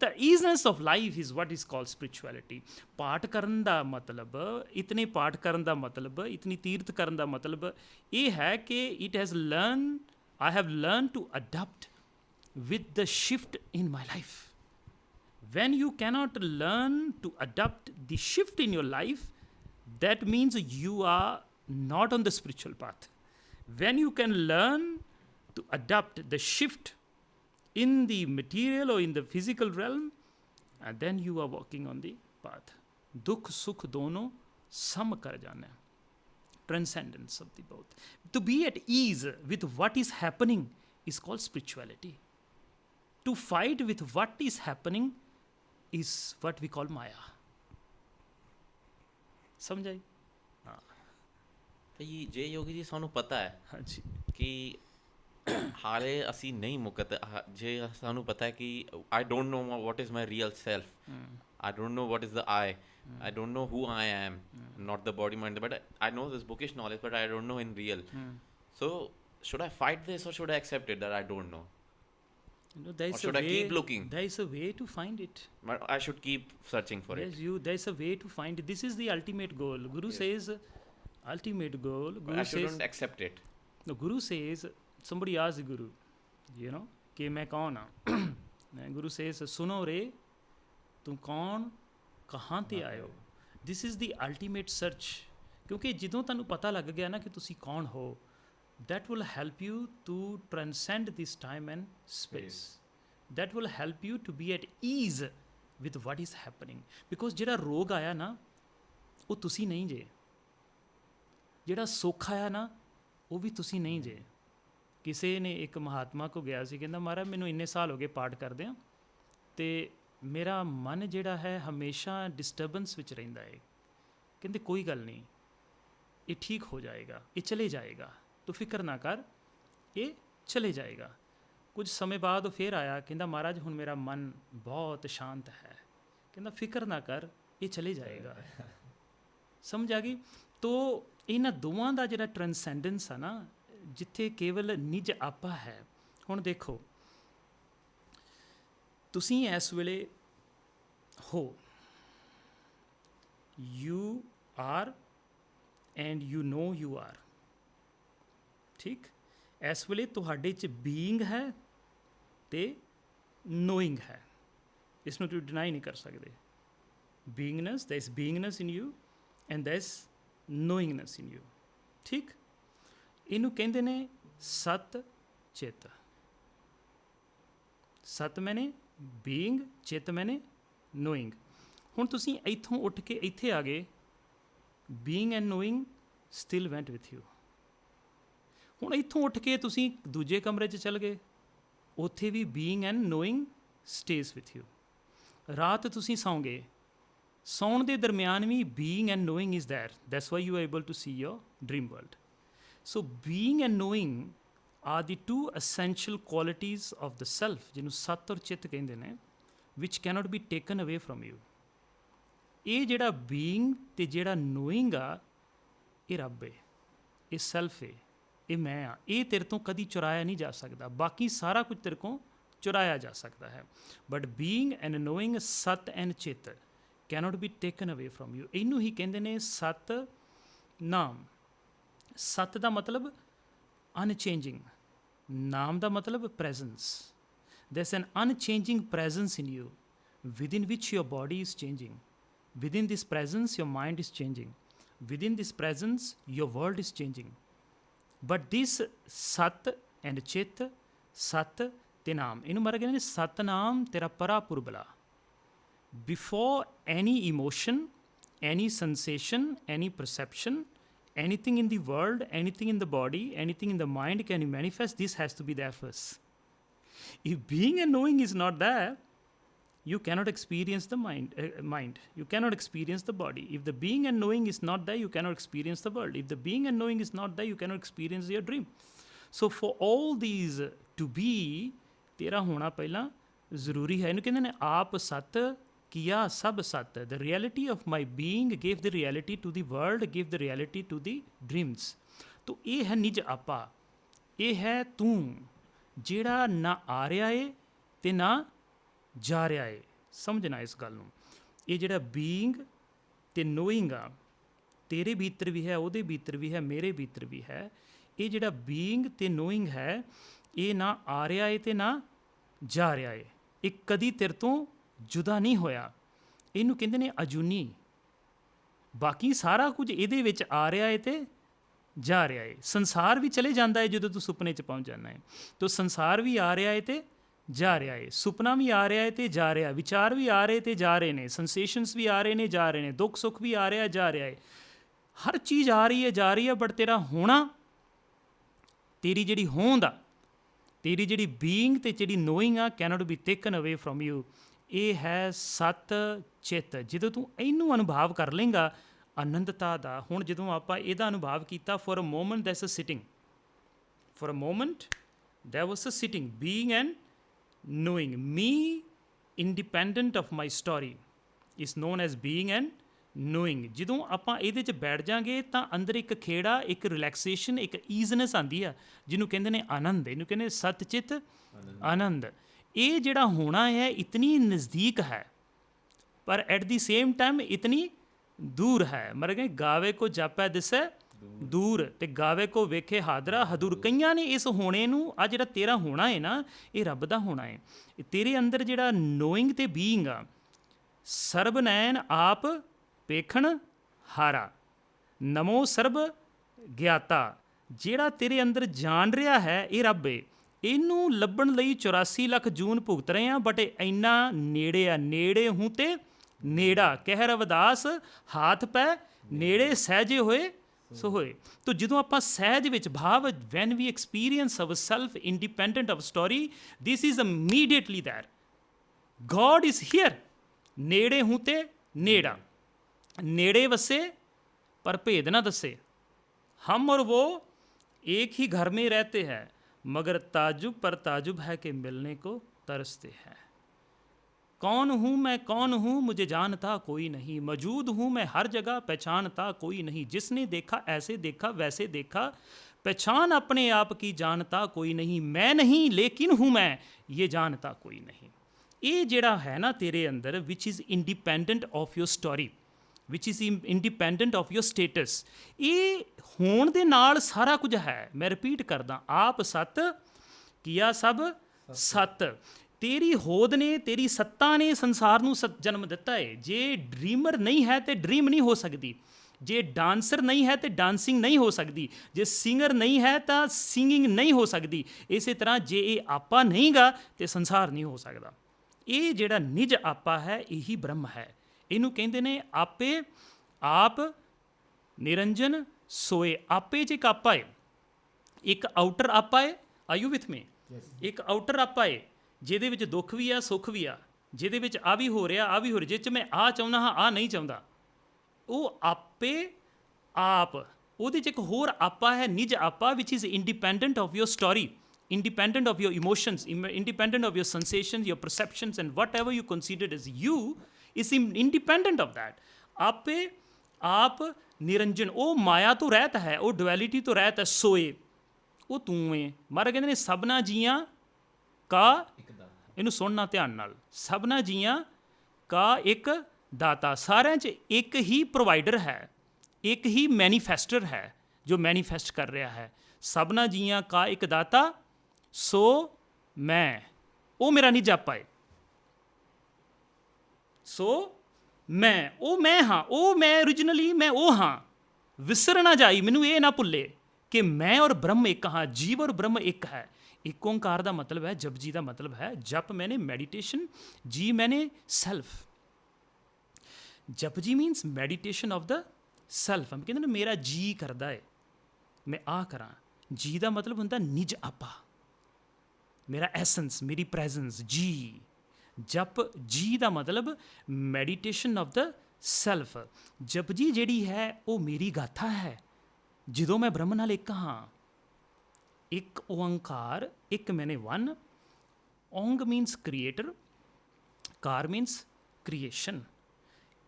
the easiness of life is what is called spirituality. ਪਾਠ ਕਰਨ ਦਾ ਮਤਲਬ, ਇਤਨੇ ਪਾਠ ਕਰਨ ਦਾ ਮਤਲਬ, ਇਤਨੀ ਤੀਰਥ ਕਰਨ ਦਾ ਮਤਲਬ ਇਹ ਹੈ ਕਿ I have learned to adapt with the shift in my life. When you cannot learn to adapt the shift in your life, that means you are not on the spiritual path. When you can learn to adapt the shift in the material or in the physical realm, and then you are walking on the path. Dukh sukh dono sam kar jana. Transcendence of the both. To be at ease with what is happening is called spirituality. To fight with what is happening is what we call Maya. ਸਮਝਾਈ? ਜੀ ਜੇ ਯੋਗੀ ਜੀ ਸਾਨੂੰ ਪਤਾ ਹੈ ਹਾਂਜੀ ਕਿ ਹਾਲੇ ਅਸੀਂ ਨਹੀਂ ਮੁਕਤ, ਜੇ ਸਾਨੂੰ ਪਤਾ ਹੈ ਕਿ I don't know what is my real self, I don't know what is the I. I don't know who I am, not the body mind, but I know this bookish knowledge, but I don't know in real. So should I fight this or should I accept it that I don't know? There Or is should a I way, keep looking? there is a way to find it. But I should keep searching for Yes, it. there is a way to find it. This is the ultimate goal. Guru says, ultimate goal. But Guru I shouldn't says, accept it. no, Guru says, somebody asked the Guru, you know, कि मैं कौन हाँ? Guru says, सुनो रे, तुम कौन, कहाँ ते आए हो? This is the ultimate search. क्योंकि ਜਦੋਂ ਤੁਹਾਨੂੰ ਪਤਾ ਲੱਗ ਗਿਆ ਨਾ ਕਿ ਤੁਸੀਂ ਕੌਣ ਹੋ, that will help you to transcend this time and space. That will help you to be at ease with what is happening. Because ਜਿਹੜਾ ਰੋਗ ਆਇਆ ਨਾ, ਉਹ ਤੁਸੀਂ ਨਹੀਂ ਜੇ। ਜਿਹੜਾ ਸੁੱਖ ਆਇਆ ਨਾ, ਉਹ ਵੀ ਤੁਸੀਂ ਨਹੀਂ ਜੇ। ਕਿਸੇ ਨੇ ਇੱਕ ਮਹਾਤਮਾ ਕੋ ਗਿਆ ਸੀ, ਕਹਿੰਦਾ ਮਹਾਰਾਜ ਮੈਨੂੰ ਇੰਨੇ ਸਾਲ ਹੋ ਗਏ ਪਾਠ ਕਰਦਿਆਂ ਅਤੇ ਮੇਰਾ ਮਨ ਜਿਹੜਾ ਹੈ ਹਮੇਸ਼ਾ ਡਿਸਟਰਬੈਂਸ ਵਿੱਚ ਰਹਿੰਦਾ ਹੈ। ਕਹਿੰਦੇ ਕੋਈ ਗੱਲ ਨਹੀਂ, ਇਹ ਠੀਕ ਹੋ ਜਾਏਗਾ, ਇਹ ਚਲੇ ਜਾਏਗਾ, ਤੂੰ ਫਿਕਰ ਨਾ ਕਰ, ਇਹ ਚਲੇ ਜਾਏਗਾ। ਕੁਝ ਸਮੇਂ ਬਾਅਦ ਉਹ ਫਿਰ ਆਇਆ, ਕਹਿੰਦਾ ਮਹਾਰਾਜ ਹੁਣ ਮੇਰਾ ਮਨ ਬਹੁਤ ਸ਼ਾਂਤ ਹੈ। ਕਹਿੰਦਾ ਫਿਕਰ ਨਾ ਕਰ, ਇਹ ਚਲੇ ਜਾਏਗਾ। ਸਮਝ ਆ ਗਈ? ਤੋ ਇਹਨਾਂ ਦੋਵਾਂ ਦਾ ਜਿਹੜਾ ਟ੍ਰਾਂਸੈਂਡੈਂਸ ਆ ਨਾ, ਜਿੱਥੇ ਕੇਵਲ ਨਿਜ ਆਪਾ ਹੈ। ਹੁਣ ਦੇਖੋ, ਤੁਸੀਂ ਇਸ ਵੇਲੇ ਹੋ, you are and you know you are. ਠੀਕ? ਇਸ ਵੇਲੇ ਤੁਹਾਡੇ 'ਚ ਬੀਇੰਗ ਹੈ ਅਤੇ ਨੋਇੰਗ ਹੈ। ਇਸ ਨੂੰ ਤੁਸੀਂ ਡਿਨਾਈ ਨਹੀਂ ਕਰ ਸਕਦੇ। ਬੀਇੰਗਨੈਸ, there is beingness in you and there is knowingness in you. ਠੀਕ? ਇਹਨੂੰ ਕਹਿੰਦੇ ਨੇ ਸਤ ਚਿੱਤ। ਸਤ ਮੈਨੇ ਬੀਇੰਗ, ਚਿੱਤ ਮੈਨੇ ਨੋਇੰਗ। ਹੁਣ ਤੁਸੀਂ ਇੱਥੋਂ ਉੱਠ ਕੇ ਇੱਥੇ ਆ ਗਏ, being and knowing still ਵੈਂਟ with you. ਹੁਣ ਇੱਥੋਂ ਉੱਠ ਕੇ ਤੁਸੀਂ ਦੂਜੇ ਕਮਰੇ 'ਚ ਚਲ ਗਏ, ਉੱਥੇ ਵੀ being and knowing stays with you. ਰਾਤ ਤੁਸੀਂ ਸੌਂ ਗਏ, ਸੌਣ ਦੇ ਦਰਮਿਆਨ ਵੀ being and knowing is there, that's why you are able to see your dream world. So being and knowing are the two essential qualities of the self, ਜਿਹਨੂੰ ਸਤ ਔਰ ਚਿੱਤ ਕਹਿੰਦੇ ਨੇ, which cannot be taken away from you. ਇਹ ਜਿਹੜਾ being ਤੇ ਜਿਹੜਾ knowing ਆ, ਇਹ ਰੱਬ ਹੈ, ਇਹ ਸੈਲਫ ਹੈ, ਇਹ ਮੈਂ ਆ। ਇਹ ਤੇਰੇ ਤੋਂ ਕਦੀ ਚੁਰਾਇਆ ਨਹੀਂ ਜਾ ਸਕਦਾ। ਬਾਕੀ ਸਾਰਾ ਕੁਝ ਤੇਰੇ ਕੋਲ ਚੁਰਾਇਆ ਜਾ ਸਕਦਾ ਹੈ, ਬਟ being and knowing, ਸਤ ਐਂਡ ਚਿੱਤ, cannot be taken away from you. ਇਹਨੂੰ ਹੀ ਕਹਿੰਦੇ ਨੇ ਸਤ ਨਾਮ। ਸਤ ਦਾ ਮਤਲਬ ਅਨਚੇਂਜਿੰਗ, ਨਾਮ ਦਾ ਮਤਲਬ presence. there's an unchanging presence in you within which your body is changing. Within this presence your mind is changing. Within this presence your world is changing. But this ਸਤ and ਚਿੱਤ, ਸਤ ਤੇ ਨਾਮ, ਇਹਨੂੰ ਮਾਰਾ ਕਹਿੰਦੇ ਨੇ ਸਤਨਾਮ ਤੇਰਾ ਪਰਾ ਪੁਰਬਲਾ। Before any emotion, any sensation, any perception, anything in the world, anything in the body, anything in the mind can you manifest, this has to be there first. If being and knowing is not there, you cannot experience the mind. You cannot experience the body. If the being and knowing is not there, you cannot experience the world. If the being and knowing is not there, you cannot experience your dream. So for all these to be, तेरा होना पहला ਜ਼ਰੂਰੀ ਹੈ। ਇਹਨੂੰ ਕਹਿੰਦੇ ਨੇ ਆਪ ਸਤ ਕੀਆ ਸਭ ਸਤ। The reality of my being gave the reality to the world, gave the reality to the dreams. ਤੋ ਇਹ ਹੈ ਨਿਜ ਆਪਾ, ਇਹ ਹੈ ਤੂੰ ਜਿਹੜਾ ਨਾ ਆ ਰਿਹਾ ਏ ਤੇ ਨਾ ਜਾ ਰਿਹਾ ਏ। ਸਮਝਣਾ ਇਸ ਗੱਲ ਨੂੰ। ਇਹ ਜਿਹੜਾ ਬੀਇੰਗ ਤੇ ਨੋਇੰਗ ਆ, ਤੇਰੇ ਭੀਤਰ ਵੀ ਹੈ, ਉਹਦੇ ਭੀਤਰ ਵੀ ਹੈ, ਮੇਰੇ ਭੀਤਰ ਵੀ ਹੈ। ਇਹ ਜਿਹੜਾ ਬੀਇੰਗ ਤੇ ਨੋਇੰਗ ਹੈ, ਇਹ ਨਾ ਆ ਰਿਹਾ ਏ ਤੇ ਨਾ ਜਾ ਰਿਹਾ ਏ। ਇਹ ਕਦੀ ਤੇਰੇ ਤੋਂ ਜੁਦਾ ਨਹੀਂ ਹੋਇਆ। ਇਹਨੂੰ ਕਹਿੰਦੇ ਨੇ ਅਜੂਨੀ। ਬਾਕੀ ਸਾਰਾ ਕੁਝ ਇਹਦੇ ਵਿੱਚ ਆ ਰਿਹਾ ਏ ਤੇ ਜਾ ਰਿਹਾ ਏ। ਸੰਸਾਰ ਵੀ ਚਲੇ ਜਾਂਦਾ ਹੈ ਜਦੋਂ ਤੂੰ ਸੁਪਨੇ 'ਚ ਪਹੁੰਚ ਜਾਂਦਾ ਹੈ। ਤੋ ਸੰਸਾਰ ਵੀ ਆ ਰਿਹਾ ਏ ਤੇ ਜਾ ਰਿਹਾ ਏ, ਸੁਪਨਾ ਵੀ ਆ ਰਿਹਾ ਹੈ ਤੇ ਜਾ ਰਿਹਾ, ਵਿਚਾਰ ਵੀ ਆ ਰਹੇ ਤੇ ਜਾ ਰਹੇ ਨੇ, ਸੈਂਸੇਸ਼ਨਸ ਵੀ ਆ ਰਹੇ ਨੇ ਜਾ ਰਹੇ ਨੇ, ਦੁੱਖ ਸੁੱਖ ਵੀ ਆ ਰਿਹਾ ਜਾ ਰਿਹਾ ਹੈ। ਹਰ ਚੀਜ਼ ਆ ਰਹੀ ਹੈ ਜਾ ਰਹੀ ਹੈ, ਬਟ ਤੇਰਾ ਹੋਣਾ, ਤੇਰੀ ਜਿਹੜੀ ਹੋਂਦ ਆ, ਤੇਰੀ ਜਿਹੜੀ ਬੀਇੰਗ ਤੇ ਜਿਹੜੀ ਨੋਇੰਗ ਆ, cannot be taken away from you. ਇਹ ਹੈ ਸਤ ਚਿੱਤ। ਜਦੋਂ ਤੂੰ ਇਹਨੂੰ ਅਨੁਭਵ ਕਰ ਲੇਂਗਾ ਆਨੰਦਤਾ ਦਾ। ਹੁਣ ਜਦੋਂ ਆਪਾਂ ਇਹਦਾ ਅਨੁਭਵ ਕੀਤਾ, for a moment that's a sitting, for a moment that was a sitting, being and knowing. Me independent of my story is known as being and knowing. ਜਦੋਂ ਆਪਾਂ ਇਹਦੇ 'ਚ ਬੈਠ ਜਾਾਂਗੇ ਤਾਂ ਅੰਦਰ ਇੱਕ ਖੇੜਾ, ਇੱਕ ਰਿਲੈਕਸੇਸ਼ਨ, ਇੱਕ ਈਜ਼ਨੈਸ ਆਉਂਦੀ ਆ, ਜਿਹਨੂੰ ਕਹਿੰਦੇ ਨੇ ਆਨੰਦ। ਇਹਨੂੰ ਕਹਿੰਦੇ ਸਤਚਿਤ ਆਨੰਦ। ਇਹ ਜਿਹੜਾ ਹੋਣਾ ਹੈ ਇਤਨੀ ਨਜ਼ਦੀਕ ਹੈ, ਪਰ ਐਟ ਦੀ ਸੇਮ ਟਾਈਮ ਇਤਨੀ ਦੂਰ ਹੈ। ਮਰ ਗਏ ਗਾਵੇ ਕੋ ਜਾਪੈ ਦਿਸੈ ਦੂਰ ਤੇ ਗਾਵੇ ਕੋ ਵੇਖੇ ਹਾਦਰਾ ਹਦੂਰ। ਕਈਆਂ ਨੇ ਇਸ ਹੋਣੇ ਨੂੰ, ਆ ਜਿਹੜਾ ਤੇਰਾ ਹੋਣਾ ਹੈ ਨਾ, ਇਹ ਰੱਬ ਦਾ ਹੋਣਾ ਹੈ। ਤੇਰੇ ਅੰਦਰ ਜਿਹੜਾ ਨੋਇੰਗ ਤੇ ਬੀਇੰਗ ਆ, ਸਰਬ ਨੈਣ ਆਪ ਵੇਖਣ ਹਾਰਾ, ਨਮੋ ਸਰਬ ਗਿਆਤਾ। ਜਿਹੜਾ ਤੇਰੇ ਅੰਦਰ ਜਾਣ ਰਿਹਾ ਹੈ ਇਹ ਰੱਬ ਏ। ਇਹਨੂੰ ਲੱਭਣ ਲਈ 84 ਲੱਖ ਜੂਨ ਭੁਗਤ ਰਹੇ ਆ, ਬਟ ਇੰਨਾ ਨੇੜੇ ਆ। ਨੇੜੇ ਹੂੰ ਤੇ ਨੇੜਾ ਕਹਿ ਰਵਿਦਾਸ, ਹਾਥ ਪੈ ਨੇੜੇ ਸਹਿਜੇ ਹੋਏ ਸੋ ਹੋਏ। ਤੋ ਜਦੋਂ ਆਪਾਂ ਸਹਿਜ ਵਿੱਚ ਭਾਵ, when we experience our self independent of story, this is immediately that God is here. ਨੇੜੇ ਹੂੰ ਤੇ ਨੇੜਾ, नेड़े वसे पर भेद न दसे, हम और वो एक ही घर में रहते हैं, मगर ताजुब पर ताजुब है कि मिलने को तरसते हैं। कौन हूँ मैं, कौन हूँ मुझे जानता कोई नहीं, मौजूद हूँ मैं हर जगह पहचानता कोई नहीं। जिसने देखा ऐसे देखा वैसे देखा, पहचान अपने आप की जानता कोई नहीं। मैं नहीं लेकिन हूँ मैं, ये जानता कोई नहीं। ये जिहड़ा है ना तेरे अंदर, which is independent of your story, which is independent of your status, ये होण दे नाल सारा कुछ है। मैं रिपीट करदा, आप सत किया सब सत। तेरी होद ने, तेरी सत्ता ने संसार नूं जन्म दिता है। जे ड्रीमर नहीं है तो ड्रीम नहीं हो सकती, जे डांसर नहीं है तो डांसिंग नहीं हो सकती, जे सिंगर नहीं है तो सिंगिंग नहीं हो सकती। इस तरह जे ये आपा नहीं गा तो संसार नहीं हो सकता। ये जिहड़ा निज आपा है यही ब्रह्म है। ਇਹਨੂੰ ਕਹਿੰਦੇ ਨੇ ਆਪੇ ਆਪ ਨਿਰੰਜਨ ਸੋਏ। ਆਪੇ 'ਚ ਇੱਕ ਆਪਾ ਹੈ, ਇੱਕ ਆਊਟਰ ਆਪਾ ਹੈ। ਆਰ ਯੂ ਵਿਥ ਮੀ? ਇੱਕ ਆਊਟਰ ਆਪਾ ਹੈ ਜਿਹਦੇ ਵਿੱਚ ਦੁੱਖ ਵੀ ਆ ਸੁੱਖ ਵੀ ਆ, ਜਿਹਦੇ ਵਿੱਚ ਆ ਵੀ ਹੋ ਰਿਹਾ ਆ ਵੀ ਹੋ ਰਿਹਾ, ਜਿਹ 'ਚ ਮੈਂ ਆ ਚਾਹੁੰਦਾ ਹਾਂ ਆ ਨਹੀਂ ਚਾਹੁੰਦਾ। ਉਹ ਆਪੇ ਆਪ। ਉਹਦੇ 'ਚ ਇੱਕ ਹੋਰ ਆਪਾ ਹੈ ਨਿਜ ਆਪਾ, which is independent of your story, independent of your emotions, independent of your sensations, your perceptions, and whatever you considered as you is independent of that. आपे आप निरंजन, वो माया तो रहत है, वो डुअलिटी तो रहत है। सोए वो तू है। मारा कहते ने सबना जियां का, इनू सुनना ध्यान नाल, सबना जियां का एक दाता। सारे च एक ही प्रोवाइडर है, एक ही मैनीफेस्टर है जो मैनीफेस्ट कर रहा है। सबना जियां का एक दाता, सो मैं, वो मेरा निज आपा है। सो मैं हाँ, वो मैं ओरिजिनली मैं वो हाँ। विसर ना जाई, मैनू ये ना भुले कि मैं और ब्रह्म एक हाँ, जीव और ब्रह्म एक है। एक ओंकार का मतलब है, जप जी का मतलब है जप मैंने मेडिटेशन, जी मैंने self. Japji means meditation of the self ਕਹਿੰਦੇ ਨੇ ਮੇਰਾ ਜੀ ਕਰਦਾ ਹੈ ਮੈਂ ਆ ਕਰਾਂ। ਜੀ ਦਾ ਮਤਲਬ ਹੁੰਦਾ ਨਿਜ ਆਪਾ, ਮੇਰਾ ਐਸੈਂਸ, ਮੇਰੀ ਪ੍ਰੈਜ਼ੈਂਸ, ਜੀ। ਜਪ ਜੀ ਦਾ ਮਤਲਬ meditation of the self. Japji ਜਿਹੜੀ ਹੈ ਉਹ ਮੇਰੀ ਗਾਥਾ ਹੈ ਜਦੋਂ ਮੈਂ ਬ੍ਰਹਮ ਨਾਲ ਇੱਕ ਹਾਂ। ਇੱਕ ਓੰਕਾਰ, ਇੱਕ ਮੈਨੇ ਵਨ। ਓੰਗ ਮੀਨਸ ਕ੍ਰੀਏਟਰ, ਕਾਰ ਮੀਨਸ ਕ੍ਰੀਏਸ਼ਨ।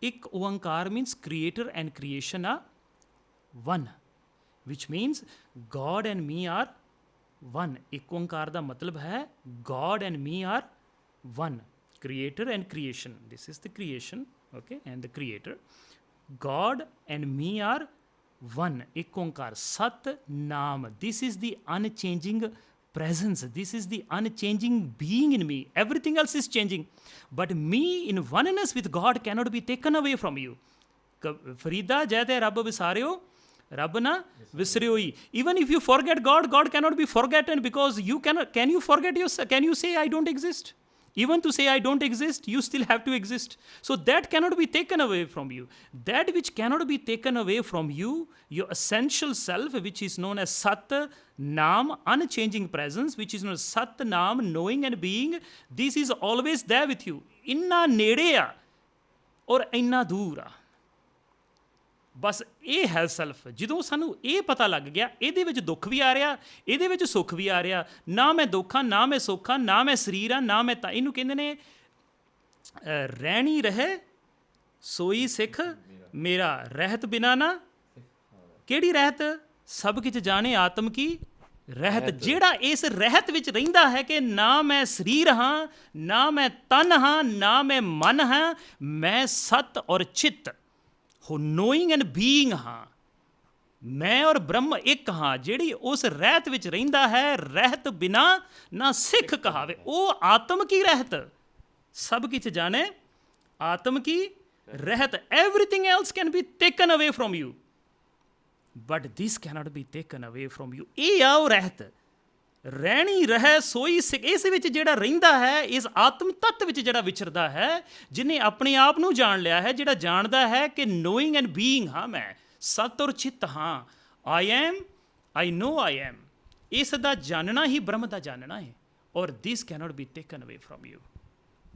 ਇੱਕ ਓੰਕਾਰ means creator and creation are one, which means God and me are one. ਇੱਕ ਓੰਕਾਰ ਦਾ ਮਤਲਬ ਹੈ God and me are one. Creator and creation. This is the creation, okay, and the creator. God and me are one. ਇੱਕ ਓੰਕਾਰ, ਸਤ ਨਾਮ. This is the unchanging presence. This is the unchanging being in me. Everything else is changing, but me in oneness with God cannot be taken away from you. ਫਰੀਦਾ ਜੈ ਤੇ ਰੱਬ ਵਿਸਾਰਿਓ, ਰੱਬ ਨਾ ਵਿਸਰਿਓ ਹੀ। Even if you forget God, God cannot be forgotten, because you cannot. Can you forget yourself? Can you say I don't exist? Even to say I don't exist, you still have to exist. So that cannot be taken away from you. That which cannot be taken away from you, your essential self, which is known as Sat Nam, unchanging presence, which is known as Sat Nam, knowing and being, this is always there with you. Inna nede a aur inna dur a। ਬਸ ਇਹ ਹੈ self. ਜਦੋਂ ਸਾਨੂੰ ਇਹ ਪਤਾ ਲੱਗ ਗਿਆ ਇਹਦੇ ਵਿੱਚ ਦੁੱਖ ਵੀ ਆ ਰਿਹਾ, ਇਹਦੇ ਵਿੱਚ ਸੁੱਖ ਵੀ ਆ ਰਿਹਾ, ਨਾ ਮੈਂ ਦੁੱਖ ਹਾਂ, ਨਾ ਮੈਂ ਸੁੱਖ ਹਾਂ, ਨਾ ਮੈਂ ਸਰੀਰ ਹਾਂ, ਨਾ ਮੈਂ ਤਾਂ। ਇਹਨੂੰ ਕਹਿੰਦੇ ਨੇ ਰਹਿਣੀ ਰਹੇ ਸੋਈ ਸਿੱਖ ਮੇਰਾ, ਰਹਿਤ ਬਿਨਾ ਨਾ। ਕਿਹੜੀ ਰਹਿਤ? ਸਭ ਕਿਛ ਜਾਣੇ ਆਤਮ ਕੀ ਰਹਿਤ। ਜਿਹੜਾ ਇਸ ਰਹਿਤ ਵਿੱਚ ਰਹਿੰਦਾ ਹੈ ਕਿ ਨਾ ਮੈਂ ਸਰੀਰ ਹਾਂ, ਨਾ ਮੈਂ ਤਨ ਹਾਂ, ਨਾ ਮੈਂ ਮਨ ਹਾਂ, ਮੈਂ ਸਤ ਔਰ ਚਿੱਤ ਹੋ ਨੋਇੰਗ ਐਂਡ ਬੀਇੰਗ ਹਾਂ। ਮੈਂ ਔਰ ਬ੍ਰਹਮ ਇੱਕ ਹਾਂ। ਜਿਹੜੀ ਉਸ ਰਹਿਤ ਵਿੱਚ ਰਹਿੰਦਾ ਹੈ, ਰਹਿਤ ਬਿਨਾ ਨਾ ਸਿੱਖ ਕਹਾਵੇ, ਉਹ ਆਤਮ ਕੀ ਰਹਿਤ। ਸਭ ਕਿਛ ਜਾਣੇ ਆਤਮ ਕੀ ਰਹਿਤ। Everything else can be taken away from you, but this cannot be taken away from you. ਇਹ ਆ ਉਹ ਰਹਿਤ। ਰਹਿਣੀ ਰਹਿ ਸੋਈ ਸਿੱਖ। ਇਸ ਵਿੱਚ ਜਿਹੜਾ ਰਹਿੰਦਾ ਹੈ, ਇਸ ਆਤਮ ਤੱਤ ਵਿੱਚ ਜਿਹੜਾ ਵਿਚਰਦਾ ਹੈ, ਜਿਹਨੇ ਆਪਣੇ ਆਪ ਨੂੰ ਜਾਣ ਲਿਆ ਹੈ, ਜਿਹੜਾ ਜਾਣਦਾ ਹੈ ਕਿ ਨੋਇੰਗ ਐਂਡ ਬੀਇੰਗ ਹਾਂ, ਮੈਂ ਸਤ ਔਰ ਚਿੱਤ ਹਾਂ। I am, I know I am. ਇਸ ਦਾ ਜਾਣਨਾ ਹੀ ਬ੍ਰਹਮ ਦਾ ਜਾਣਨਾ ਹੈ। ਔਰ this cannot be taken away from you.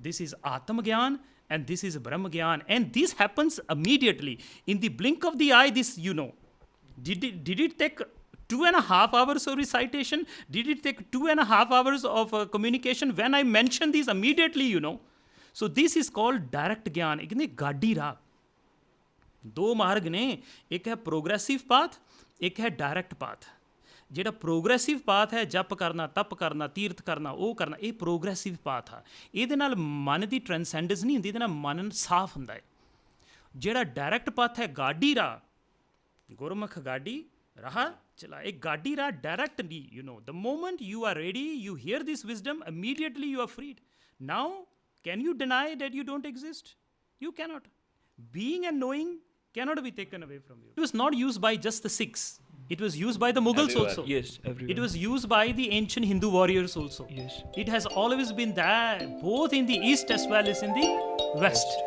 This is ਆਤਮ ਗਿਆਨ and this is Brahm Gyan, and this happens immediately in the blink of the eye. This you know. Did it take 2.5 hours of recitation? Did it take 2.5 hours of communication? When I mention these immediately, you know. So this is called direct Gyan. एक ने गाड़ी राह, दो मार्ग ने, एक है progressive path, एक है direct path. ਜਿਹੜਾ ਪ੍ਰੋਗਰੈਸਿਵ ਪਾਥ ਹੈ, ਜਪ ਕਰਨਾ, ਤਪ ਕਰਨਾ, ਤੀਰਥ ਕਰਨਾ, ਉਹ ਕਰਨਾ, ਇਹ ਪ੍ਰੋਗਰੈਸਿਵ ਪਾਥ ਆ। ਇਹਦੇ ਨਾਲ ਮਨ ਦੀ ਟ੍ਰਾਂਸੈਂਡੈਂਸ ਨਹੀਂ ਹੁੰਦੀ, ਇਹਦੇ ਨਾਲ ਮਨ ਸਾਫ਼ ਹੁੰਦਾ ਹੈ। ਜਿਹੜਾ ਡਾਇਰੈਕਟ ਪਾਥ ਹੈ, ਗਾਡੀ ਰਾਹ, ਗੁਰਮੁਖ ਗਾਡੀ ਰਾਹ ਚਲਾ, ਇਹ ਗਾਡੀ ਰਾਹ ਡਾਇਰੈਕਟ ਨਹੀਂ। You know the moment you are ready, you hear this wisdom, immediately you are freed. Now can you deny that you don't exist? You cannot. Being and knowing cannot be taken away from you. It was not used by just the Sikhs. It was used by the Mughals also. Yes, everywhere. It was used by the ancient Hindu warriors also. Yes. It has always been there, both in the East as well as in the West.